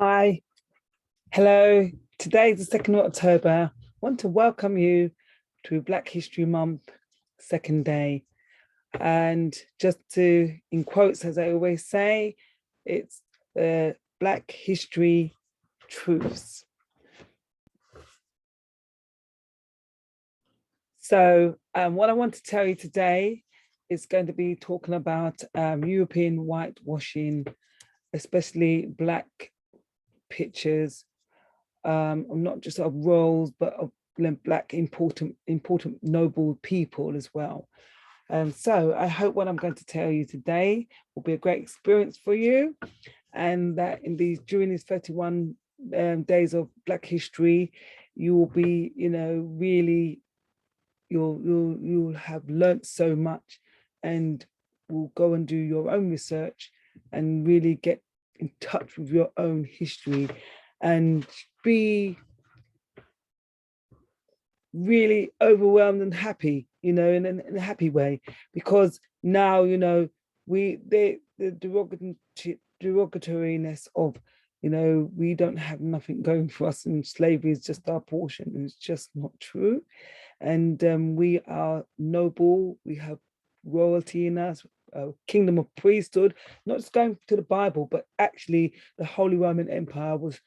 Hi, hello. Today is the 2nd of October. I want to welcome you to Black History Month, second day. And just to, in quotes, as I always say, it's Black History Truths. So what I want to tell you today is going to be talking about European whitewashing, especially Black pictures, not just of roles, but of Black important noble people as well. So I hope what I'm going to tell you today will be a great experience for you, and that during these 31 days of Black history, you will be, really, you'll have learnt so much, and will go and do your own research and really get in touch with your own history and be really overwhelmed and happy, in a happy way, because now, the derogatoriness of, we don't have nothing going for us and slavery is just our portion, and it's just not true. And we are noble, we have royalty in us, a kingdom of priesthood, not just going to the Bible, but actually the Holy Roman Empire was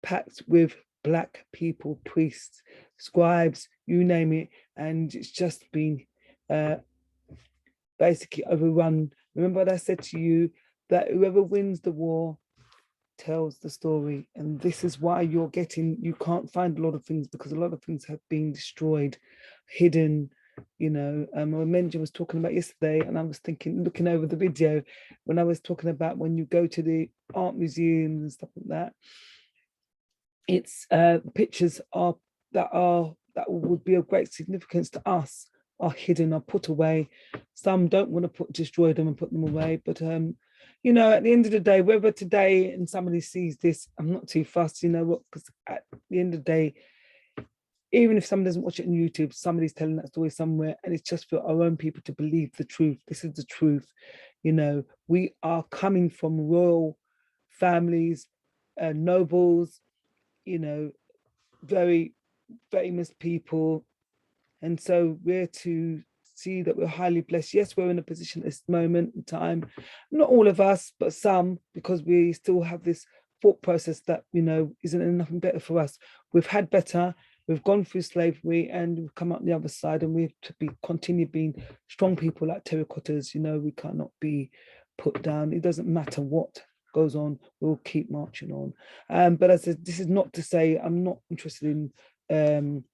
packed with Black people, priests, scribes, you name it, and it's just been basically overrun. Remember what I said to you, that whoever wins the war tells the story, and this is why you can't find a lot of things, because a lot of things have been destroyed, hidden. Menja was talking about yesterday, and I was thinking, looking over the video, when I was talking about when you go to the art museums and stuff like that, it's pictures that would be of great significance to us are hidden, are put away. Some don't want to destroy them and put them away, but at the end of the day, whether today and somebody sees this, I'm not too fussed, because at the end of the day, even if someone doesn't watch it on YouTube, somebody's telling that story somewhere, and it's just for our own people to believe the truth. This is the truth. We are coming from royal families, nobles, very famous people. And so we're to see that we're highly blessed. Yes, we're in a position at this moment in time, not all of us, but some, because we still have this thought process that, isn't nothing better for us. We've had better, we've gone through slavery, and we've come out the other side, and we have to continue being strong people like terracottas. We cannot be put down. It doesn't matter what goes on, we'll keep marching on. But as I said, this is not to say I'm not interested in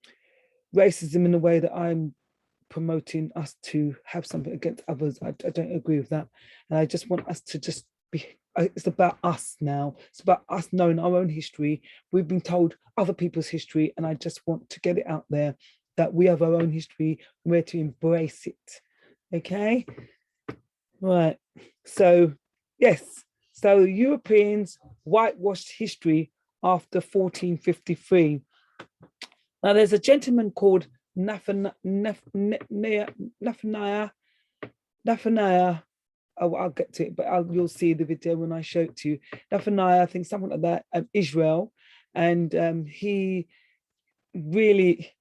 racism in the way that I'm promoting us to have something against others. I don't agree with that. And I just want us to just be, it's about us now. It's about us knowing our own history. We've been told other people's history, and I just want to get it out there that we have our own history, and we're to embrace it. Okay? Right. So, yes. So Europeans whitewashed history after 1453. Now, there's a gentleman called Nathaniah. I'll get to it, but you'll see the video when I show it to you. Nathaniah, I think something like that, Israel, and he really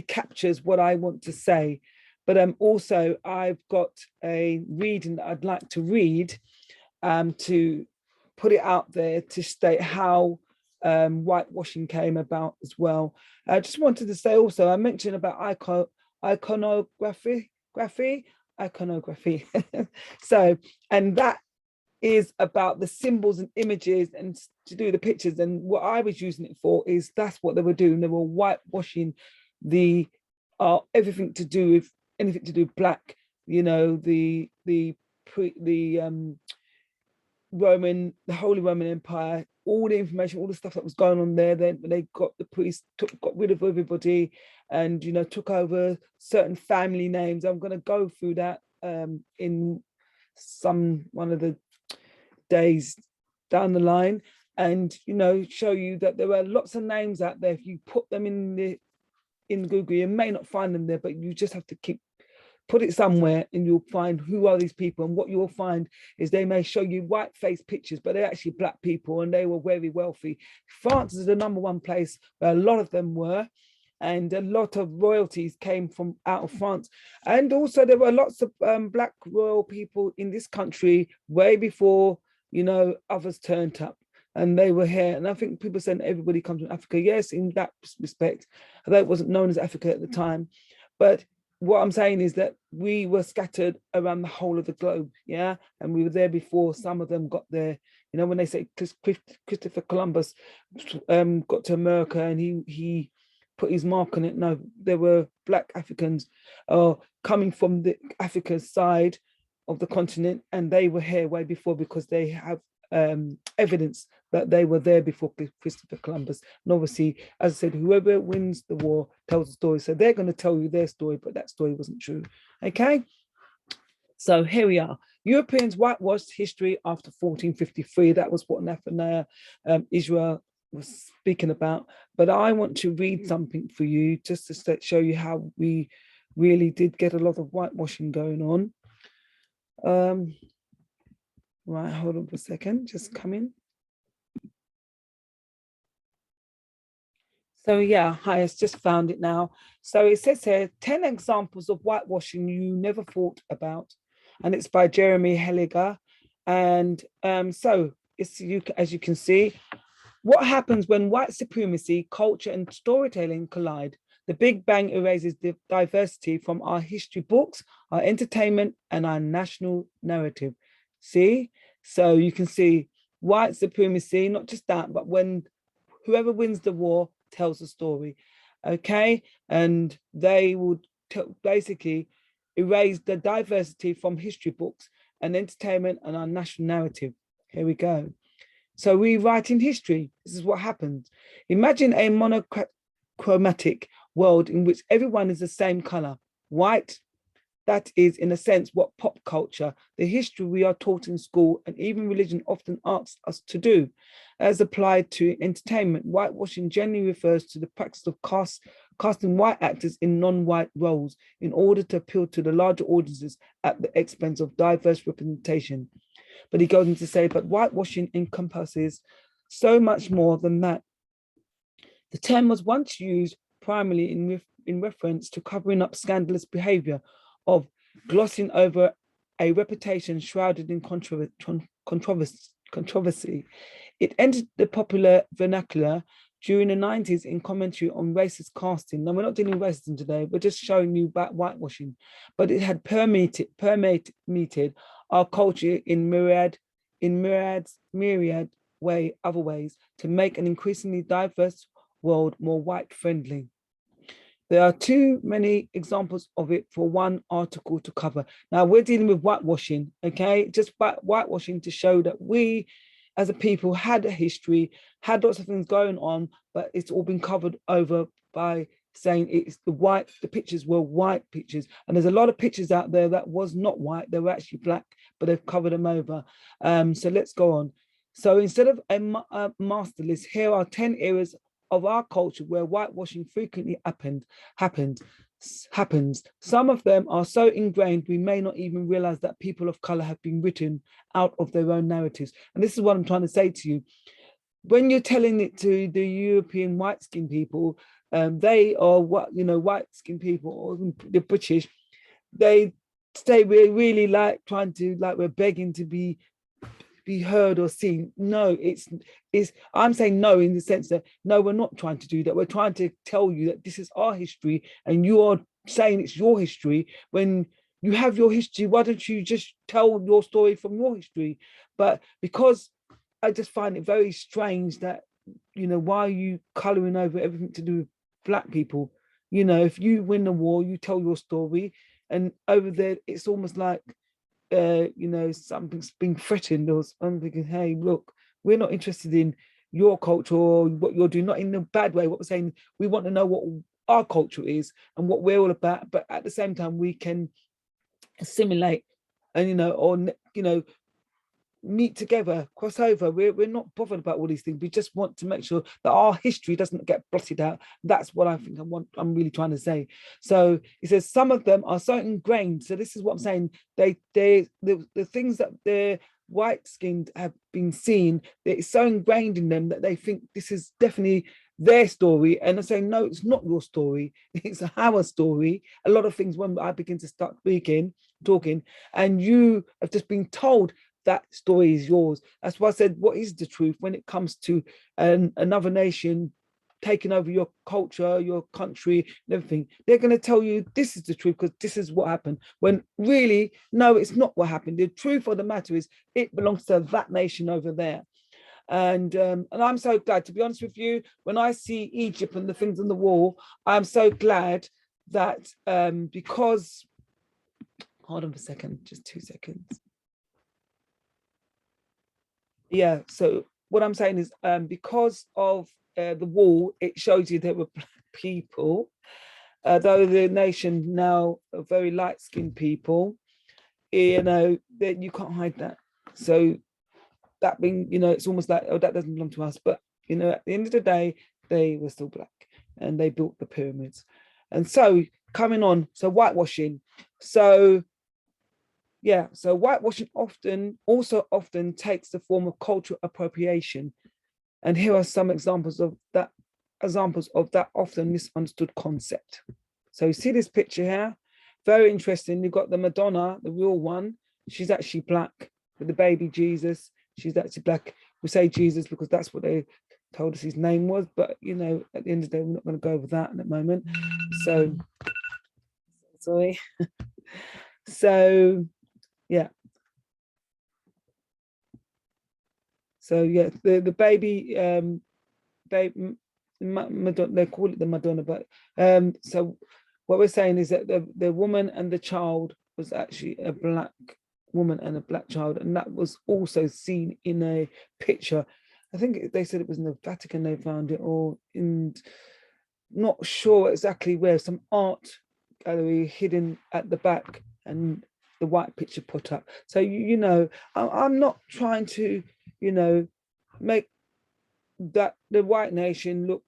captures what I want to say. But also, I've got a reading that I'd like to read, to put it out there to state how whitewashing came about as well. I just wanted to say also, I mentioned about iconography. So, and that is about the symbols and images and to do the pictures. And what I was using it for is that's what they were doing. They were whitewashing the everything to do with anything to do with Black. The Holy Roman Empire, all the information, all the stuff that was going on there. Then they got the priests, got rid of everybody, and took over certain family names. I'm going to go through that in one of the days down the line, and show you that there are lots of names out there. If you put them in Google, you may not find them there, but you just have to keep put it somewhere and you'll find who are these people. And what you'll find is they may show you white face pictures, but they're actually black people and they were very wealthy. France is the #1 place where a lot of them were. And a lot of royalties came from out of France. And also there were lots of black royal people in this country way before, others turned up and they were here. And I think people saying everybody comes from Africa. Yes, in that respect, although it wasn't known as Africa at the time. But what I'm saying is that we were scattered around the whole of the globe, yeah? And we were there before some of them got there. When they say Christopher Columbus got to America and he put his mark on it. No, there were black Africans coming from the Africa side of the continent, and they were here way before because they have evidence that they were there before Christopher Columbus. And obviously, as I said, whoever wins the war tells the story. So they're going to tell you their story, but that story wasn't true. Okay. So here we are. Europeans whitewashed history after 1453. That was what Nathaniel Israel was speaking about. But I want to read something for you just to show you how we really did get a lot of whitewashing going on. Right, hold on for a second, just come in. So yeah, I just found it now. So it says here, 10 examples of whitewashing you never thought about. And it's by Jeremy Helliger. And so it's as you can see, what happens when white supremacy, culture, and storytelling collide? The Big Bang erases the diversity from our history books, our entertainment, and our national narrative. See? So you can see white supremacy, not just that, but when whoever wins the war tells a story, okay? And they would basically erase the diversity from history books and entertainment and our national narrative. Here we go. So we write in history. This is what happens. Imagine a monochromatic world in which everyone is the same color, white. That is, in a sense, what pop culture, the history we are taught in school, and even religion often asks us to do. As applied to entertainment, whitewashing generally refers to the practice of casting white actors in non-white roles in order to appeal to the larger audiences at the expense of diverse representation. But he goes on to say, but whitewashing encompasses so much more than that. The term was once used primarily in reference to covering up scandalous behavior, of glossing over a reputation shrouded in controversy. It entered the popular vernacular during the 90s in commentary on racist casting. Now, we're not dealing with racism today, we're just showing you about whitewashing, but it had permeated our culture in myriad other ways to make an increasingly diverse world more white friendly. There are too many examples of it for one article to cover. Now we're dealing with whitewashing, okay? Just whitewashing to show that we as a people had a history, had lots of things going on, but it's all been covered over by saying it's the pictures were white pictures. And there's a lot of pictures out there that was not white, they were actually black, but they've covered them over. So let's go on. So instead of a master list, here are 10 areas of our culture where whitewashing frequently happens. Some of them are so ingrained we may not even realize that people of color have been written out of their own narratives. And this is what I'm trying to say to you. When you're telling it to the European white-skinned people, they are white-skinned people, or the British, they say we're really we're begging to be heard or seen. No, I'm saying no in the sense that no, we're not trying to do that. We're trying to tell you that this is our history and you are saying it's your history. When you have your history, why don't you just tell your story from your history? But because I just find it very strange that, why are you coloring over everything to do with black people? If you win the war, you tell your story, and over there it's almost like something's being threatened, or I'm thinking, hey, look, we're not interested in your culture or what you're doing, not in a bad way. What we're saying, we want to know what our culture is and what we're all about, but at the same time we can assimilate and meet together, cross over. We're not bothered about all these things. We just want to make sure that our history doesn't get blotted out. That's what I think I'm really trying to say. So he says some of them are so ingrained. So this is what I'm saying. The things that they're white skinned have been seen, it's so ingrained in them that they think this is definitely their story. And I say, no, it's not your story. It's our story. A lot of things when I begin to start talking, and you have just been told that story is yours. That's why I said, what is the truth when it comes to another nation taking over your culture, your country, and everything? They're going to tell you this is the truth because this is what happened. When really, no, it's not what happened. The truth of the matter is it belongs to that nation over there. And I'm so glad, to be honest with you, when I see Egypt and the things on the wall, I'm so glad that because, hold on a second, just 2 seconds. Yeah, so what I'm saying is because of the wall, it shows you there were black people, though the nation now are very light-skinned people, that you can't hide that. So that being, it's almost like, oh, that doesn't belong to us. But, at the end of the day, they were still black and they built the pyramids. And so coming on, so whitewashing. So yeah, so whitewashing often takes the form of cultural appropriation. And here are some examples of that often misunderstood concept. So you see this picture here, very interesting. You've got the Madonna, the real one. She's actually black with the baby Jesus. She's actually black. We say Jesus because that's what they told us his name was. But, at the end of the day, we're not going to go over that at the moment. So, sorry. So, yeah. So yeah, the baby, Madonna, they call it the Madonna, but so what we're saying is that the woman and the child was actually a black woman and a black child, and that was also seen in a picture. I think they said it was in the Vatican they found it, or in, not sure exactly where, some art gallery hidden at the back, and the white picture put up. So I'm not trying to make that the white nation look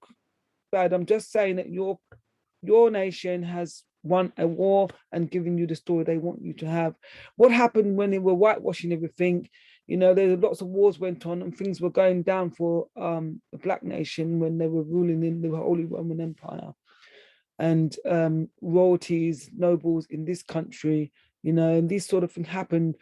bad. I'm just saying that your nation has won a war and given you the story they want you to have. What happened when they were whitewashing everything? There's lots of wars went on and things were going down for the black nation when they were ruling in the Holy Roman Empire, and royalties, nobles in this country, and these sort of things happened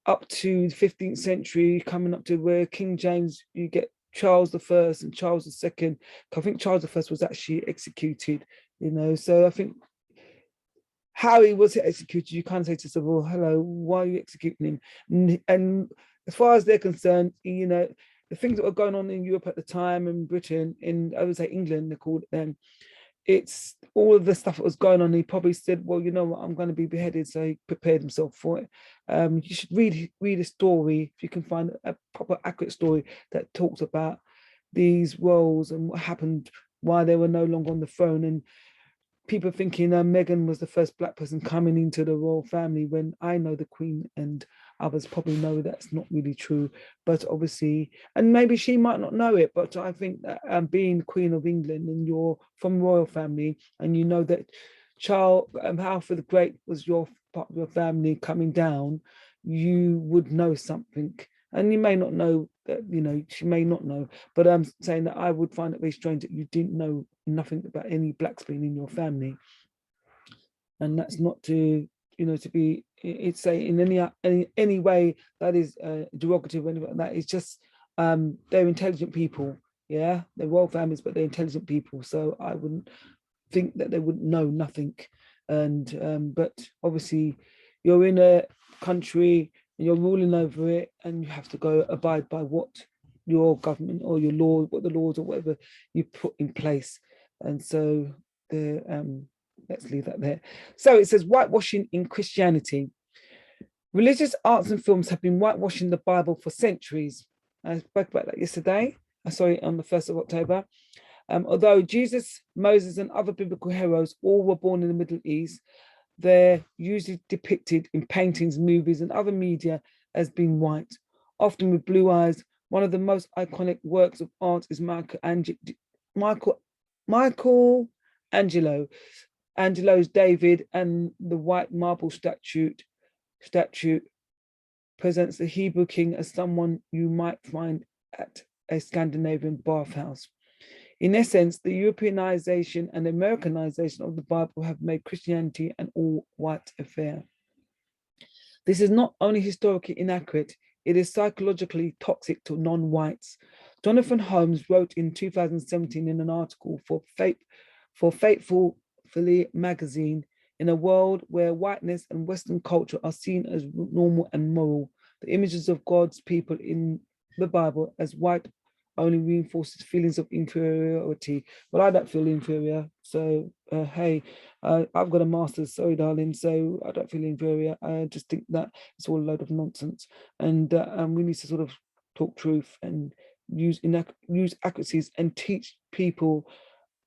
up to the 15th century, coming up to where King James, you get Charles I and Charles II. I think Charles I was actually executed, so I think how he was executed, you can't say to yourself, well, hello, why are you executing him? And as far as they're concerned, the things that were going on in Europe at the time, and Britain, I would say England, they called it then, it's all of the stuff that was going on. He probably said, well, you know what, I'm going to be beheaded. So he prepared himself for it. You should read a story, if you can find a proper accurate story that talks about these roles and what happened, why they were no longer on the throne. And people thinking Meghan was the first black person coming into the royal family, when I know the Queen and others probably know that's not really true. But obviously, and maybe she might not know it, but I think that being Queen of England and you're from royal family, and that Charles Alfred the Great was your part of your family coming down, you would know something. And you may not know that, she may not know, but I'm saying that I would find it very strange that you didn't know nothing about any blacks being in your family. And that's not to, to be, it's say in any way that is derogative or anything like that. It's just, they're intelligent people. Yeah, they're royal families, but they're intelligent people. So I wouldn't think that they wouldn't know nothing. And, but obviously you're in a country, you're ruling over it, and you have to go abide by what your government or your law, what the laws or whatever you put in place. And so let's leave that there. So it says whitewashing in Christianity. Religious arts and films have been whitewashing the Bible for centuries. I spoke about that yesterday. I saw it on the 1st of October. Although Jesus, Moses, and other biblical heroes all were born in the Middle East, they're usually depicted in paintings, movies, and other media as being white. often with blue eyes. One of the most iconic works of art is Michael Angelo. Angelo's David, and the white marble statue presents the Hebrew king as someone you might find at a Scandinavian bathhouse. In essence, the Europeanization and Americanization of the Bible have made Christianity an all-white affair. This is not only historically inaccurate, it is psychologically toxic to non-whites. Jonathan Holmes wrote in 2017 in an article for Faithfully magazine, in a world where whiteness and Western culture are seen as normal and moral, the images of God's people in the Bible as white only reinforces feelings of inferiority. Well, I don't feel inferior. So, hey, I've got a master's, sorry, darling. So I don't feel inferior. I just think that it's all a load of nonsense. And we need to sort of talk truth and use accuracies and teach people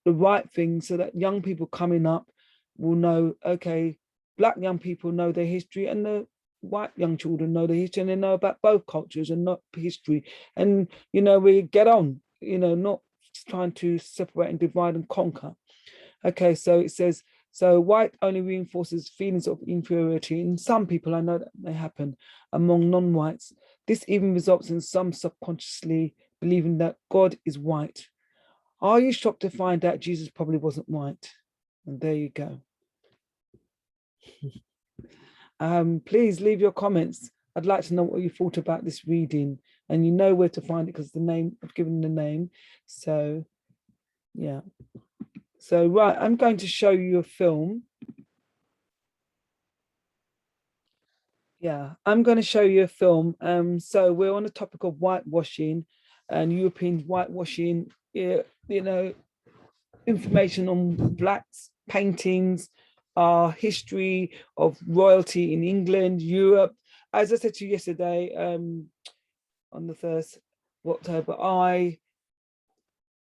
the right thing so that young people coming up will know, okay, Black young people know their history and the white young children know the history, and they know about both cultures and not history. And, we get on, not trying to separate and divide and conquer. Okay, so it says, so white only reinforces feelings of inferiority. In some people, I know that may happen among non-whites. This even results in some subconsciously believing that God is white. Are you shocked to find out Jesus probably wasn't white? And there you go. Please leave your comments. I'd like to know what you thought about this reading, and you know where to find it because the name, I've given the name. So yeah. So right, I'm going to show you a film. Yeah, I'm going to show you a film. So we're on the topic of whitewashing and European whitewashing, information on Blacks, paintings, our history of royalty in England, Europe. As I said to you yesterday, on the 1st of October,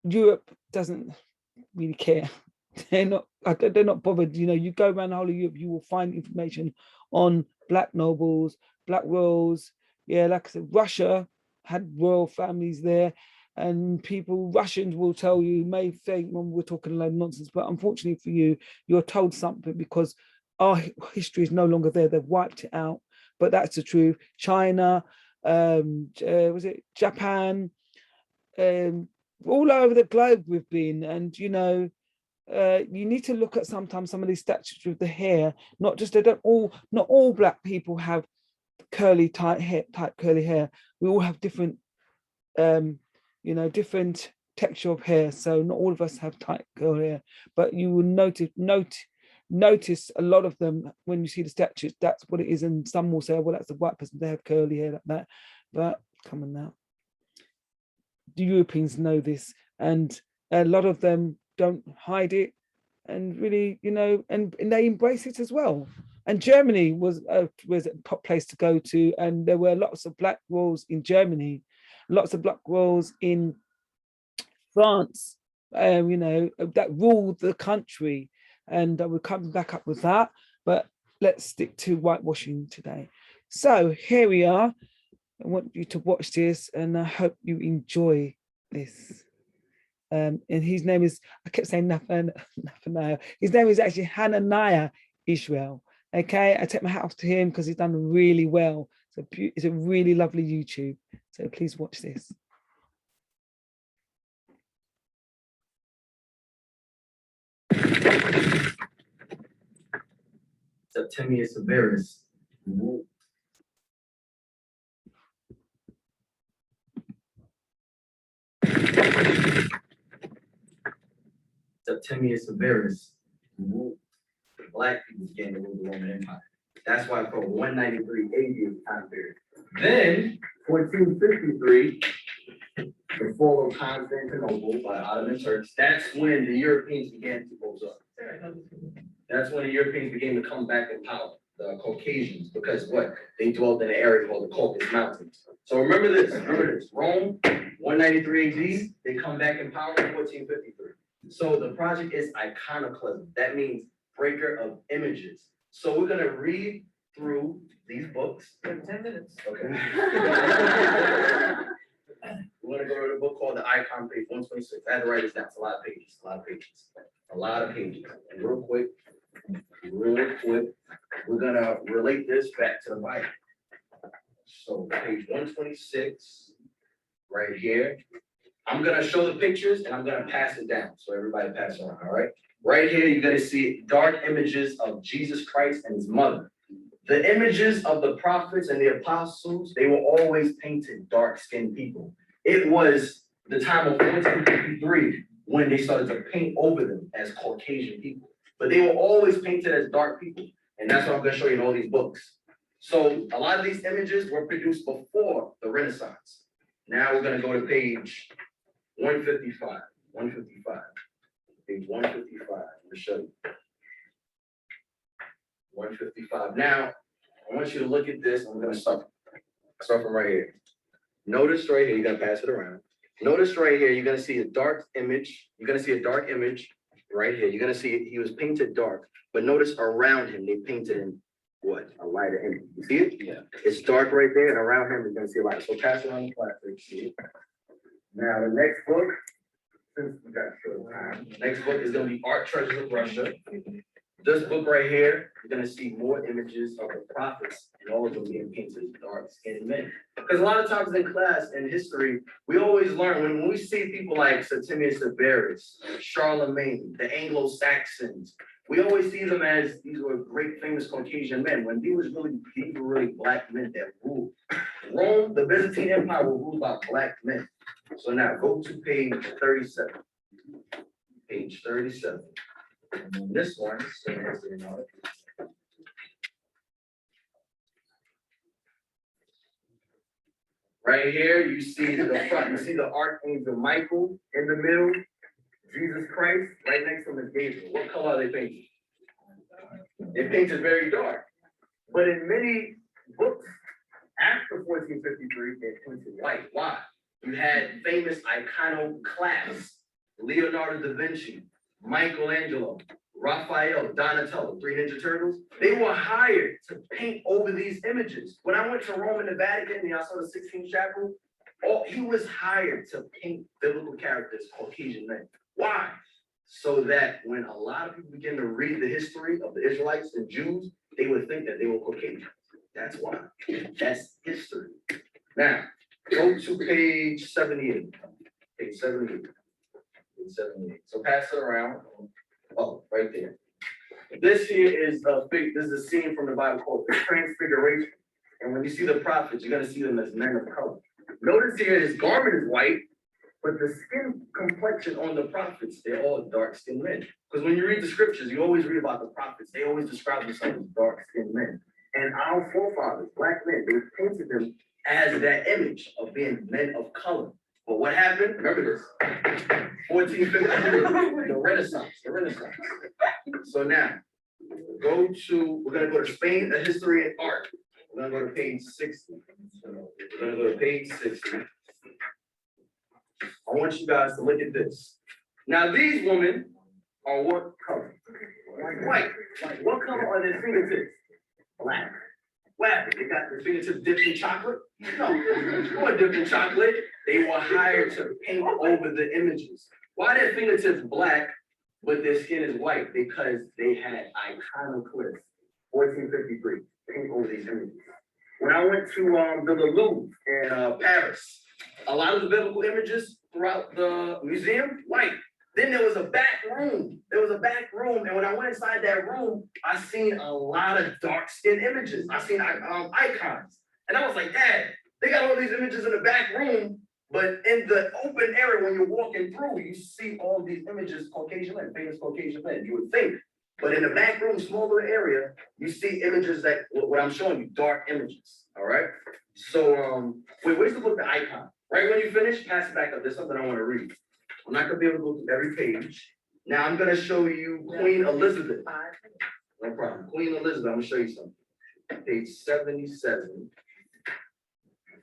Europe doesn't really care. They're not bothered. You go around the whole of Europe, you will find information on Black nobles, Black royals. Yeah, like I said, Russia had royal families there. And Russians will tell you, may think we're talking a load of nonsense, but unfortunately for you, you're told something because our history is no longer there. They've wiped it out, but that's the truth. China, was it Japan? All over the globe we've been, and you need to look at sometimes some of these statues with the hair. Not all Black people have tight curly hair. We all have different different texture of hair. So not all of us have tight curly hair, but you will notice a lot of them when you see the statues. That's what it is. And some will say, well, that's a white person, they have curly hair like that. But come on now. The Europeans know this, and a lot of them don't hide it, and really, and they embrace it as well. And Germany was a top place to go to, and there were lots of Black royals in Germany, lots of Black royals in France, that ruled the country. And we're coming back up with that, but let's stick to whitewashing today. So here we are. I want you to watch this, and I hope you enjoy this. And his name is, I kept saying Nathaniah. His name is actually Hananiah Israel. Okay, I take my hat off to him because he's done really well. So it's a really lovely YouTube. So please watch this. Septimius Severus. Septimius Severus, the Black people began to rule the Roman Empire. That's why from 193 AD is the time period. Then 1453, the fall of Constantinople by Ottoman Turks. That's when the Europeans began to close up. That's when the Europeans began to come back in power, the Caucasians, because what? They dwelt in an area called the Caucasus Mountains. So remember this, Rome, 193 AD, they come back in power in 1453. So the project is iconoclasm. That means breaker of images. So we're gonna read through these books. In 10 minutes. Okay. We're gonna go to the book called The Icon, page 126. I had to write this down. It's a lot of pages, a lot of pages, a lot of pages. And real quick, we're gonna relate this back to the Bible. So page 126, right here. I'm gonna show the pictures and I'm gonna pass it down. So everybody pass it on, all right? Right here, you're gonna see dark images of Jesus Christ and his mother. The images of the prophets and the apostles, they were always painted dark-skinned people. It was the time of 1453 when they started to paint over them as Caucasian people. But they were always painted as dark people. And that's what I'm gonna show you in all these books. So a lot of these images were produced before the Renaissance. Now we're gonna go to page 155, page 155, I'm gonna show you. 155. Now, I want you to look at this. I'm gonna start from right here. Notice right here, you're gonna pass it around. Notice right here, you're gonna see a dark image. You're gonna see a dark image right here. You're gonna see he was painted dark, but notice around him, they painted in what? A lighter image. You see it? Yeah. It's dark right there, and around him, you're gonna see a light. So pass it on the class so you see it. Now, the next book, since we got short time, next book is gonna be Art Treasures of Russia. This book right here, you're gonna see more images of the prophets and all of them being painted as dark-skinned men. Because a lot of times in class in history, we always learn when we see people like Septimius Severus, Charlemagne, the Anglo-Saxons, we always see them as these were great famous Caucasian men, when these were really black men that ruled. Rome, the Byzantine Empire, was ruled by black men. So now go to page 37. Page 37. And this one, right here, you see the front, you see the Archangel Michael in the middle, Jesus Christ, right next to him is Gabriel. What color are they painted? They painted very dark. But in many books after 1453, they painted white. Why? You had famous iconoclasts, Leonardo da Vinci, Michelangelo, Raphael, Donatello, 3 Ninja Turtles. They were hired to paint over these images. When I went to Rome and the Vatican, and I saw the 16th chapel, he was hired to paint biblical characters, Caucasian men. Why? So that when a lot of people begin to read the history of the Israelites and Jews, they would think that they were Caucasian. That's why. That's history. Now, go to page 78. Page 78. Page 78. So pass it around. Oh, right there. This here is this is a scene from the Bible called the Transfiguration. And when you see the prophets, you're gonna see them as men of color. Notice here his garment is white, but the skin complexion on the prophets, they're all dark-skinned men. Because when you read the scriptures, you always read about the prophets. They always describe themselves as dark-skinned men. And our forefathers, black men, they painted them as that image of being men of color. But what happened? Remember this. 1453, the Renaissance. So now, we're gonna go to Spain, the history and art. We're gonna go to page 60. We're gonna go to page 60. I want you guys to look at this. Now, these women are what color? White. What color are their fingertips? Black. Wow, they got their fingertips dipped in chocolate? No, they weren't dipped in chocolate. They were hired to paint over the images. Why their fingertips black, but their skin is white? Because they had iconoclasts. 1453, paint over these images. When I went to the Louvre in Paris, a lot of the biblical images throughout the museum, white. Then there was a back room. And when I went inside that room, I seen a lot of dark-skinned images. I seen icons. And I was like, Dad, they got all these images in the back room, but in the open area when you're walking through, you see all these images, Caucasian men, famous Caucasian men, you would think. But in the back room, smaller area, you see images that, what I'm showing you, dark images, all right? So, wait, where's the book, The Icon? Right when you finish, pass it back up. There's something I want to read. I'm not gonna be able to go through every page. Now I'm gonna show you Queen Elizabeth. No problem. Queen Elizabeth, I'm gonna show you something. Page 77.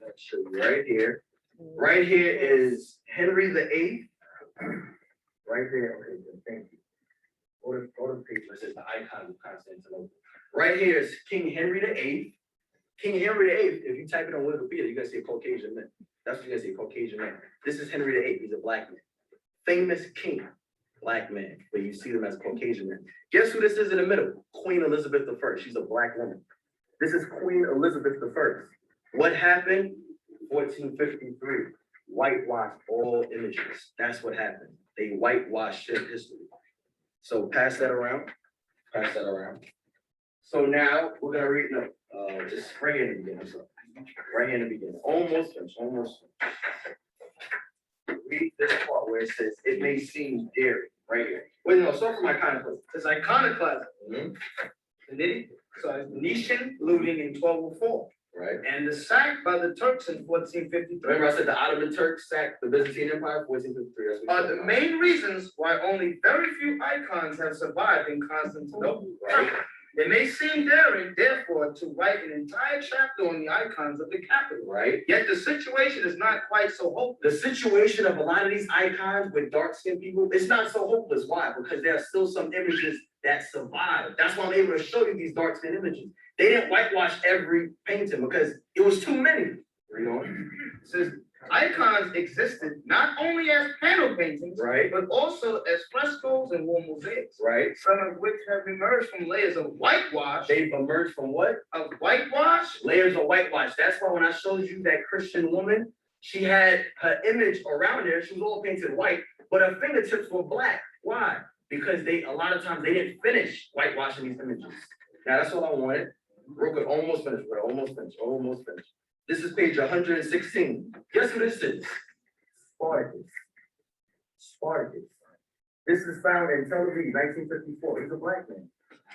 I'll show you right here. Right here is Henry VIII. Right there. Okay, good. Thank you. Go to page. This is the icon of Constantinople. Right here is King Henry VIII. King Henry VIII, if you type it on Wikipedia, you're gonna see a Caucasian man. That's what you're gonna see, a Caucasian man. This is Henry VIII, he's a black man. Famous king, black man, but you see them as a Caucasian man. Guess who this is in the middle? Queen Elizabeth I. She's a black woman. This is Queen Elizabeth I. What happened? 1453. Whitewashed all images. That's what happened. They whitewashed history. So pass that around. Pass that around. So now we're gonna read. No, just right here in the beginning. So right here in the beginning. Almost finished. Almost finished. Read this part where it says, "It may seem daring." Right here. Wait, no. Start from iconoclasm. It's iconoclasm. Mm-hmm. So it's Venetian looting in 1204. Right. And the sack by the Turks in 1453 Remember, I said the Ottoman Turks sacked the Byzantine Empire, 1453. That's what are you the said. main reasons why only very few icons have survived in Constantinople. Right. It may seem daring, therefore, to write an entire chapter on the icons of the capital. Right. Yet the situation is not quite so hopeless. The situation of a lot of these icons with dark-skinned people, it's not so hopeless. Why? Because there are still some images that survive. That's why I'm able to show you these dark-skinned images. They didn't whitewash every painting because it was too many. Read on. It says icons existed not only as panel paintings, Right. but also as frescoes and wall mosaics, Right. some of which have emerged from layers of whitewash, They've emerged from what? layers Layers of whitewash. That's why when I showed you that Christian woman, she had her image around there. She was all painted white, but her fingertips were black. Why? Because a lot of times they didn't finish whitewashing these images. Now that's what I wanted. Real quick, almost finished, bro. Almost finished. Almost finished. This is page 116. Guess who this is? Spartacus. Spartacus. This is found in Tel Aviv, 1954. He's a black man.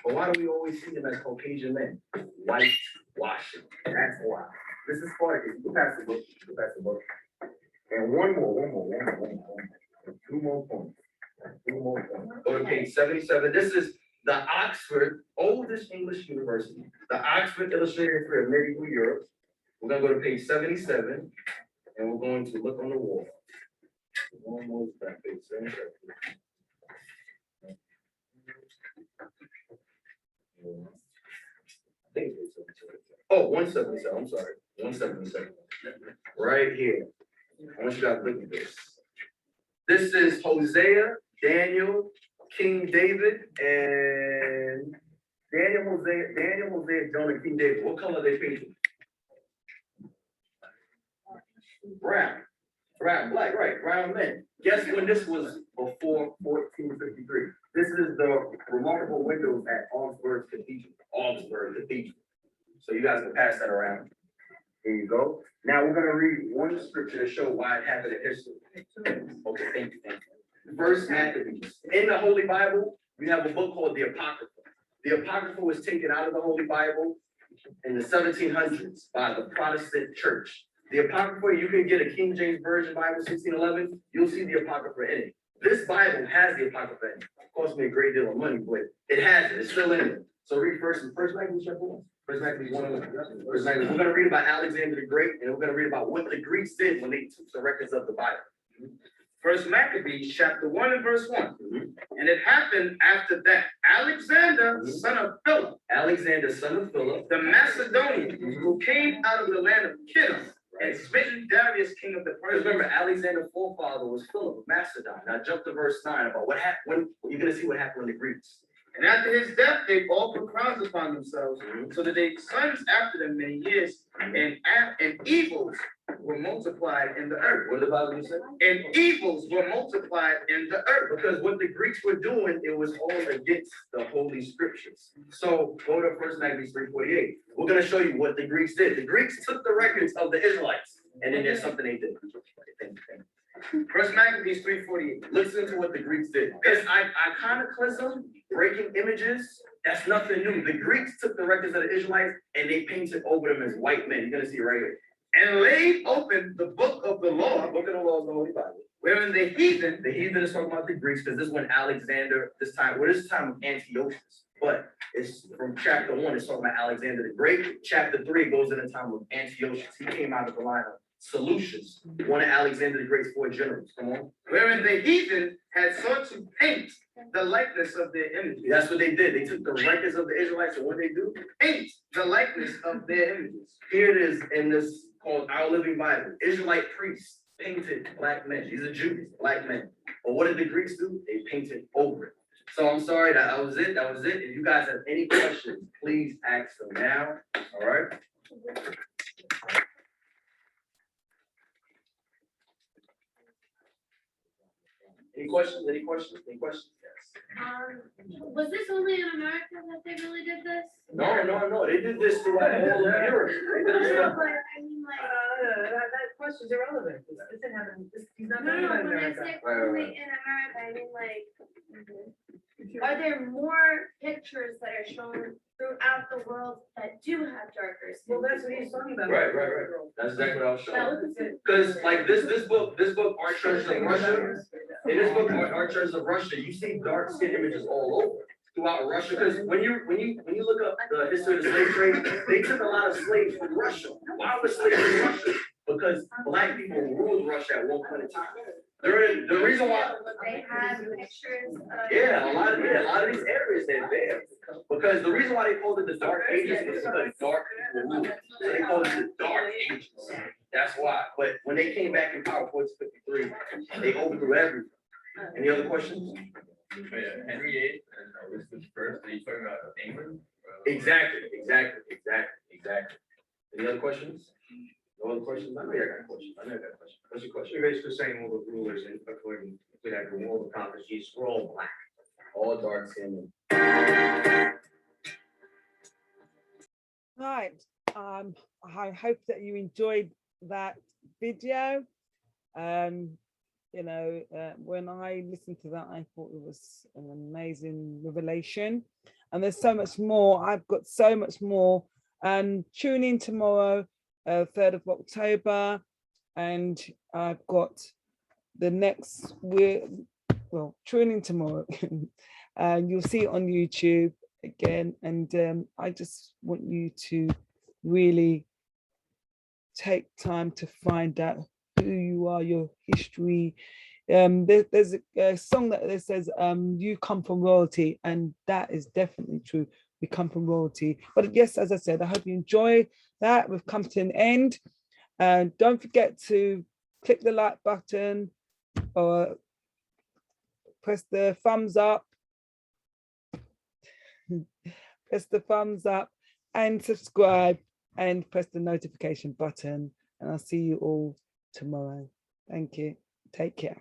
But why do we always see him as Caucasian men? Whitewashing. That's why. This is Spartacus. You can pass the book. You can pass the book. And one more. Two more points. Go to page 77. This is the Oxford, oldest English university. The Oxford Illustrated History of Medieval Europe. We're gonna go to page 77, and we're going to look on the wall. Almost back, page 77. I think it's 77. Oh, 177, I'm sorry, 177. Right here. I want you guys to look at this. This is Hosea, Daniel, King David, and Daniel, Hosea, Jonah, King David. What color they painted? Brown, black, right, brown men. Guess when this was before 1453? This is the remarkable windows at Augsburg Cathedral. So you guys can pass that around. Here you go. Now we're gonna read one scripture to show why it happened in history. Okay, thank you. First Maccabees. In the Holy Bible, we have a book called the Apocrypha. The Apocrypha was taken out of the Holy Bible in the 1700s by the Protestant Church. The Apocrypha, you can get a King James Version Bible, 1611, you'll see the Apocrypha in it. This Bible has the Apocrypha in it. It cost me a great deal of money, but it has it, it's still in it. So read first Maccabees chapter 1. First Maccabees 1. First Maccabees. We're gonna read about Alexander the Great, and we're gonna read about what the Greeks did when they took the records of the Bible. First Maccabees chapter 1 and verse 1. And it happened after that Alexander, son of Philip, the Macedonian, who came out of the land of Kittim, and smitten Darius, king of the Persians. Remember, Alexander's forefather was Philip of Macedon. Now jump to verse 9 about what happened. You're gonna see what happened when the Greeks. And after his death, they all put crowns upon themselves, so that they sons after them many years, and evils were multiplied in the earth. What did the Bible say? And evils were multiplied in the earth. Because what the Greeks were doing, it was all against the Holy Scriptures. So go to First Maccabees 3:48. We're gonna show you what the Greeks did. The Greeks took the records of the Israelites, and then there's something they did. Thank you. First Maccabees 3:48. Listen to what the Greeks did. Because iconoclasm, breaking images, that's nothing new. The Greeks took the records of the Israelites and they painted over them as white men. You're gonna see it right here. And laid open the book of the law, Book of the law of the Holy Bible. wherein the heathen is talking about the Greeks, because this is when Alexander, this time of Antiochus. but it's from chapter 1, it's talking about Alexander the Great. Chapter 3 goes in the time of Antiochus. He came out of the line of Seleucus, one of Alexander the Great's 4 generals. Come on. Wherein the heathen had sought to paint the likeness of their images. That's what they did. They took the records of the Israelites, and what they do? Paint the likeness of their images. Here it is in this called Our Living Bible. Israelite priests painted black men. These are Jews, black men. But what did the Greeks do? They painted over it. So I'm sorry, that was it. That was it. If you guys have any questions, please ask them now. All right. Any questions? Any questions? Any questions? Yes. Was this only in America that they really did this? No. They did this throughout all of Europe. They did this No, throughout- but I mean, like, That question's irrelevant. This didn't happen, he's not no, talking about when I America. say Right, only right. in America, I mean, like, are there more pictures that are shown throughout the world that do have darker skin? Well, that's what he's talking about. Right. That's exactly what I was Now, showing. look at Because like this book, Art Churches of Russia, in this book, Art Churches of Russia, you see dark skin images all over throughout Russia. Because when you look up the history of the slave trade, they took a lot of slaves from Russia. Why was slaves in Russia? Because black people ruled Russia at one point in time. The reason why. They have pictures of. Yeah, a lot of these areas they're there. Because the reason why they called it the Dark Ages is because dark people ruled. So they called it the Dark Ages. That's why. But when they came back in power, 1453, they overthrew everything. Any other questions? Henry VIII, and Elizabeth first, are you talking about England? Exactly. Any other questions? No other questions? I know you got a question. What's your question? You're basically saying all the rulers in according to that group, all the prophecies were all black. All dark skin. Right. I hope that you enjoyed that video. When I listened to that, I thought it was an amazing revelation. And there's so much more. I've got so much more. And tune in tomorrow, 3rd of October. And I've got the next week. Well, tune in tomorrow. You'll see it on YouTube again. And I just want you to really take time to find out who you are, your history. There's a song that says, you come from royalty, and that is definitely true. We come from royalty. But yes, as I said, I hope you enjoy that. We've come to an end. And don't forget to click the like button or press the thumbs up. Press the thumbs up and subscribe and press the notification button. And I'll see you all tomorrow. Thank you. Take care.